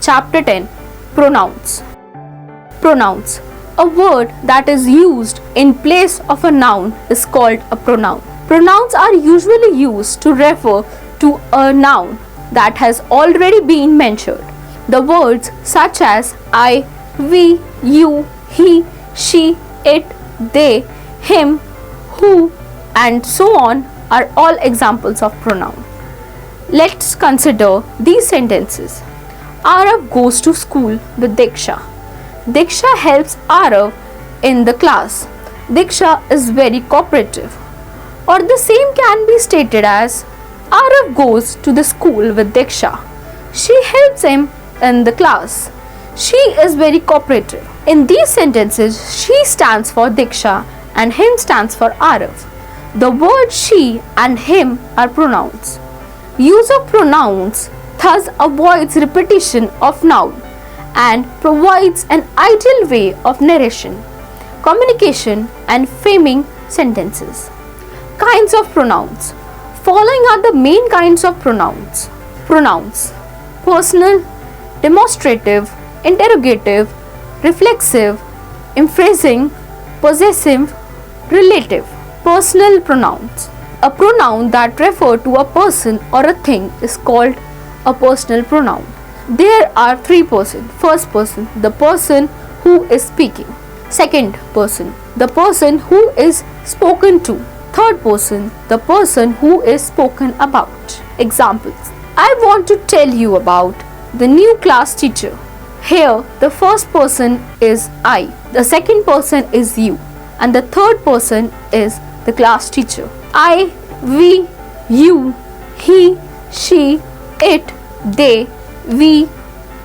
Chapter 10. Pronouns. Pronouns. A word that is used in place of a noun is called a pronoun. Pronouns are usually used to refer to a noun that has already been mentioned. The words such as I, we, you, he, she, it, they, him, who, and so on are all examples of pronoun. Let's consider these sentences. Arav goes to school with Diksha. Diksha helps Arav in the class. Diksha is very cooperative. Or the same can be stated as Arav goes to the school with Diksha. She helps him in the class. She is very cooperative. In these sentences, she stands for Diksha and him stands for Arav. The word she and him are pronouns. Use of pronouns thus avoids repetition of noun and provides an ideal way of narration, communication and framing sentences. Kinds of pronouns. Following are the main kinds of pronouns. Pronouns: personal, demonstrative, interrogative, reflexive, emphasizing, possessive, relative. Personal pronouns. A pronoun that refers to a person or a thing is called a personal pronoun. There are three persons. First person, the person who is speaking. Second person, the person who is spoken to. Third person, the person who is spoken about. Examples. I want to tell you about the new class teacher. Here, the first person is I, the second person is you, and the third person is the class teacher. I, we, you, he, she, it, they, we,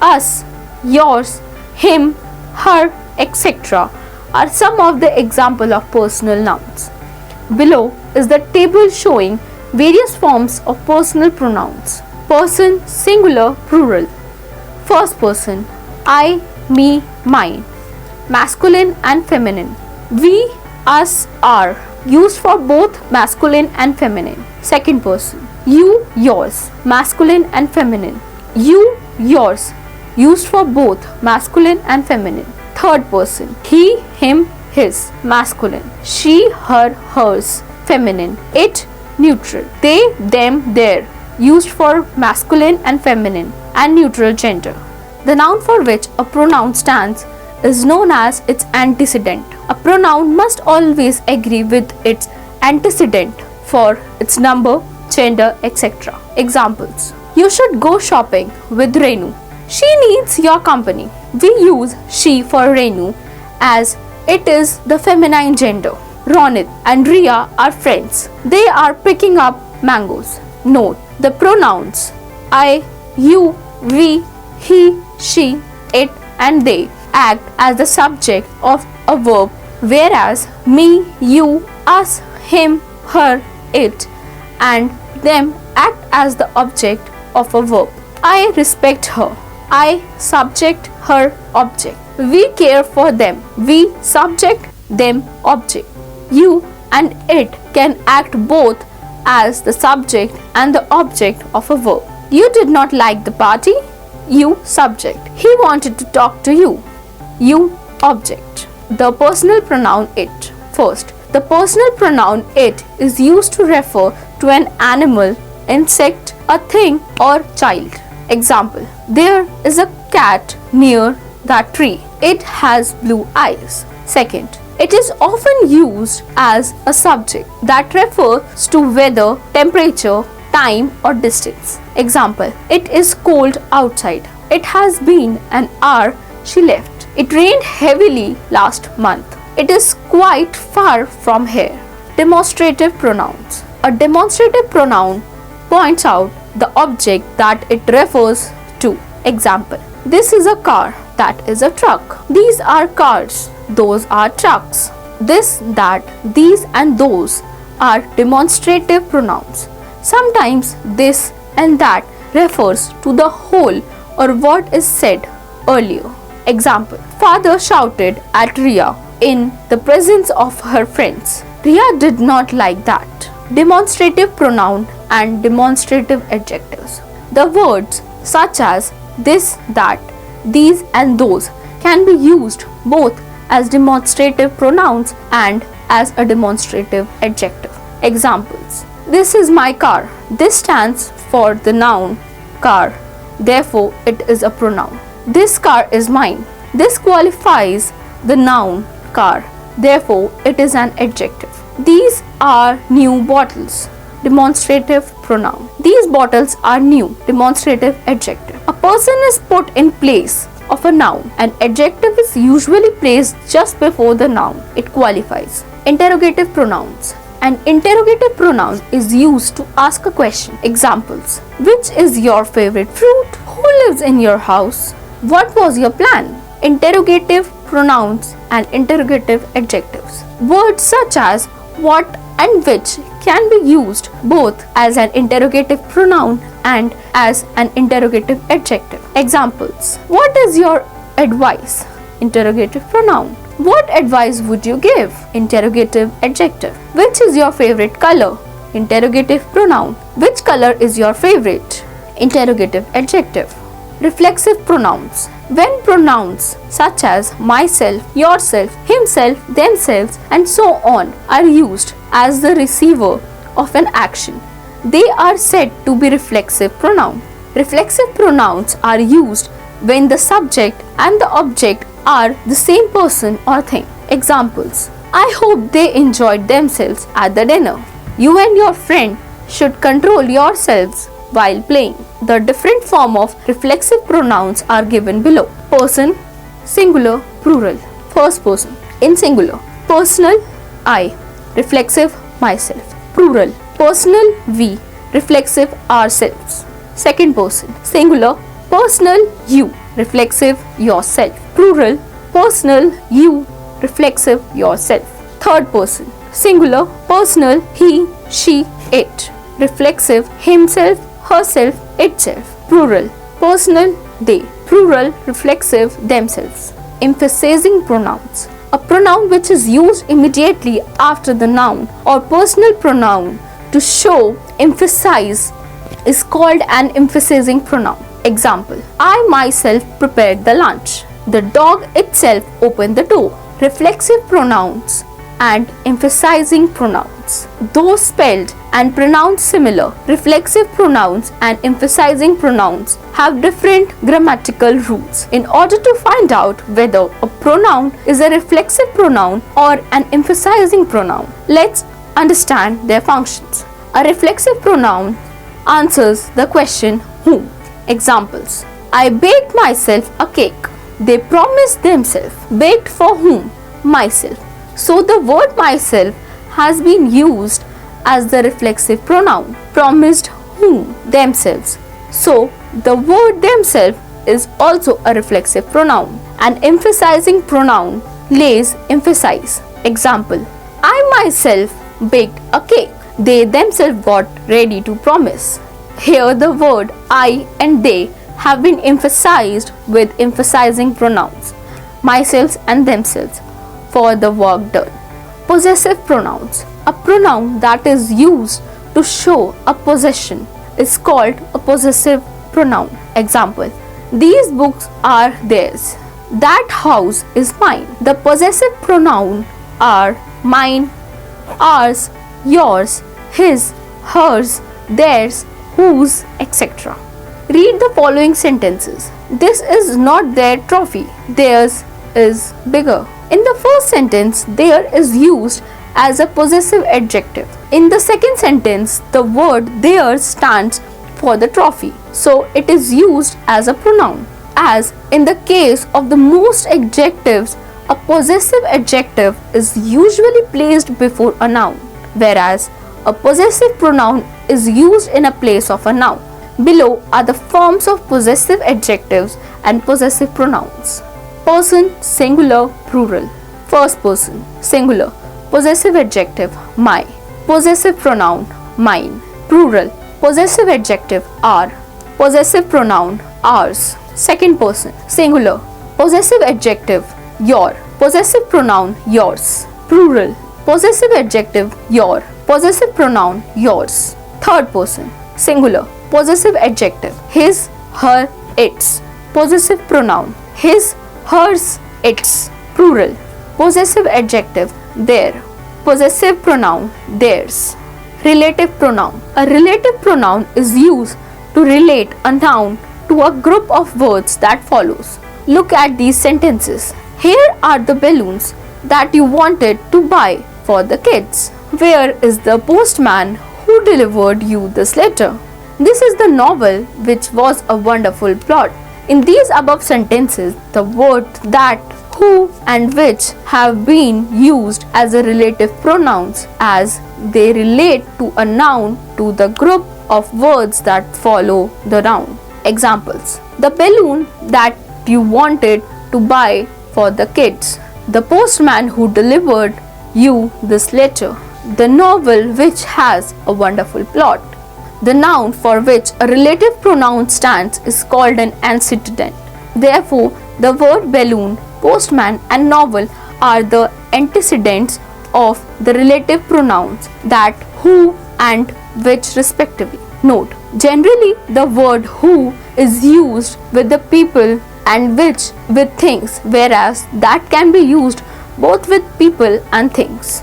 us, yours, him, her, etc. are some of the examples of personal nouns. Below is the table showing various forms of personal pronouns. Person, singular, plural. First person, I, me, mine. Masculine and feminine. We, us, our. Used for both masculine and feminine. Second person, you, yours. Masculine and feminine. You, yours. Used for both masculine and feminine. Third person, he, him, his. Masculine. She, her, hers. Feminine. It, neutral. They, them, their. Used for masculine and feminine and neutral gender. The noun for which a pronoun stands is known as its antecedent. A pronoun must always agree with its antecedent for its number, gender, etc. Examples. You should go shopping with Renu. She needs your company. We use she for Renu as it is the feminine gender. Ronit and Riya are friends. They are picking up mangoes. Note: the pronouns I, you, we, he, she, it and they act as the subject of a verb, whereas me, you, us, him, her, it and them act as the object of a verb. I respect her. I, subject, her, object. We care for them. We, subject, them, object. You and it can act both as the subject and the object of a verb. You did not like the party. You, subject. He wanted to talk to you. You, object. The personal pronoun it. First, the personal pronoun it is used to refer to an animal, insect, a thing or child. Example: there is a cat near that tree. It has blue eyes. Second, it is often used as a subject that refers to weather, temperature, time or distance. Example: it is cold outside. It has been an hour she left. It rained heavily last month. It is quite far from here. Demonstrative pronouns. A demonstrative pronoun points out the object that it refers to. Example: this is a car. That is a truck. These are cars. Those are trucks. This, that, these and those are demonstrative pronouns. Sometimes this and that refers to the whole or what is said earlier. Example: father shouted at Riya in the presence of her friends. Riya did not like that. Demonstrative pronoun and demonstrative adjectives. The words such as this, that, these and those can be used both as demonstrative pronouns and as a demonstrative adjective. Examples: this is my car. This stands for the noun car, therefore it is a pronoun. This car is mine. This qualifies the noun car, therefore it is an adjective. These are new bottles. Demonstrative pronoun. These bottles are new. Demonstrative adjective. A person is put in place of a noun. An adjective is usually placed just before the noun. It qualifies. Interrogative pronouns. An interrogative pronoun is used to ask a question. Examples: which is your favorite fruit? Who lives in your house? What was your plan? Interrogative pronouns and interrogative adjectives. Words such as what and which can be used both as an interrogative pronoun and as an interrogative adjective. Examples: what is your advice? Interrogative pronoun. What advice would you give? Interrogative adjective. Which is your favorite color? Interrogative pronoun. Which color is your favorite? Interrogative adjective. Reflexive pronouns. When pronouns such as myself, yourself, himself, themselves, and so on are used as the receiver of an action, they are said to be reflexive pronoun. Reflexive pronouns are used when the subject and the object are the same person or thing. Examples: I hope they enjoyed themselves at the dinner. You and your friend should control yourselves while playing. The different form of reflexive pronouns are given below. Person, singular, plural. First person, in singular. Personal, I. Reflexive, myself. Plural, personal, we. Reflexive, ourselves. Second person, singular. Personal, you. Reflexive, yourself. Plural, personal, you. Reflexive, yourself. Third person, singular. Personal, he, she, it. Reflexive, himself, herself, itself. Plural, personal, they. Plural, reflexive, themselves. Emphasizing pronouns. A pronoun which is used immediately after the noun or personal pronoun to show, emphasize is called an emphasizing pronoun. Example: I myself prepared the lunch. The dog itself opened the door. Reflexive pronouns and emphasizing pronouns, though spelled and pronounced similar, reflexive pronouns and emphasizing pronouns have different grammatical rules. In order to find out whether a pronoun is a reflexive pronoun or an emphasizing pronoun, let's understand their functions. A reflexive pronoun answers the question whom. Examples: I baked myself a cake. They promised themselves. Baked for whom? Myself. So the word myself has been used as the reflexive pronoun. Promised whom? Themselves. So the word themselves is also a reflexive pronoun. An emphasizing pronoun lays emphasize. Example: I myself baked a cake. They themselves got ready to promise. Here the word I and they have been emphasized with emphasizing pronouns, myself and themselves, for the work done. Possessive pronouns. A pronoun that is used to show a possession is called a possessive pronoun. Example: these books are theirs. That house is mine. The possessive pronoun are mine, ours, yours, his, hers, theirs, whose, etc. Read the following sentences. This is not their trophy. Theirs is bigger. In the first sentence, there is used as a possessive adjective. In the second sentence, the word there stands for the trophy, so it is used as a pronoun. As in the case of the most adjectives, a possessive adjective is usually placed before a noun, whereas a possessive pronoun is used in a place of a noun. Below are the forms of possessive adjectives and possessive pronouns. Person, singular, plural. First person, singular. Possessive adjective, my. Possessive pronoun, mine. Plural. Possessive adjective, our. Possessive pronoun, ours. Second person, singular. Possessive adjective, your. Possessive pronoun, yours. Plural. Possessive adjective, your. Possessive pronoun, yours. Third person, singular. Possessive adjective, his, her, its. Possessive pronoun. His, hers, its. Plural. Possessive adjective. Their. Possessive pronoun. Theirs. Relative pronoun. A relative pronoun is used to relate a noun to a group of words that follows. Look at these sentences. Here are the balloons that you wanted to buy for the kids. Where is the postman who delivered you this letter? This is the novel which was a wonderful plot. In these above sentences, the words that, who and which have been used as a relative pronouns as they relate to a noun to the group of words that follow the noun. Examples. The balloon that you wanted to buy for the kids. The postman who delivered you this letter. The novel which has a wonderful plot. The noun for which a relative pronoun stands is called an antecedent. Therefore, the word balloon, postman and novel are the antecedents of the relative pronouns that, who and which respectively. Note, generally the word who is used with the people and which with things, whereas that can be used both with people and things.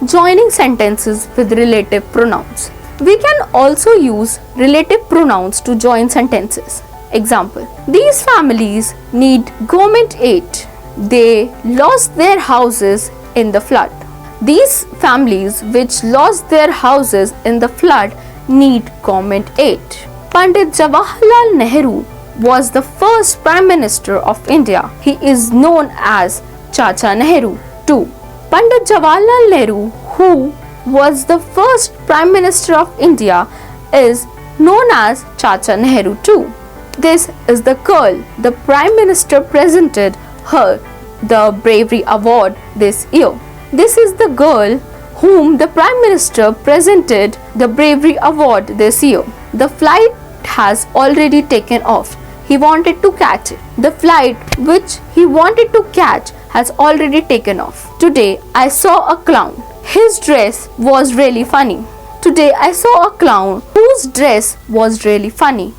Joining sentences with relative pronouns. We can also use relative pronouns to join sentences. Example. These families need government aid. They lost their houses in the flood. These families which lost their houses in the flood need government aid. Pandit Jawaharlal Nehru was the first Prime Minister of India. He is known as Chacha Nehru. 2. Pandit Jawaharlal Nehru, who was the first Prime Minister of India, is known as Chacha Nehru too. This is the girl the Prime Minister presented her the Bravery Award this year. This is the girl whom the Prime Minister presented the Bravery Award this year. The flight has already taken off. He wanted to catch it. The flight which he wanted to catch has already taken off. Today I saw a clown. His dress was really funny. Today I saw a clown whose dress was really funny.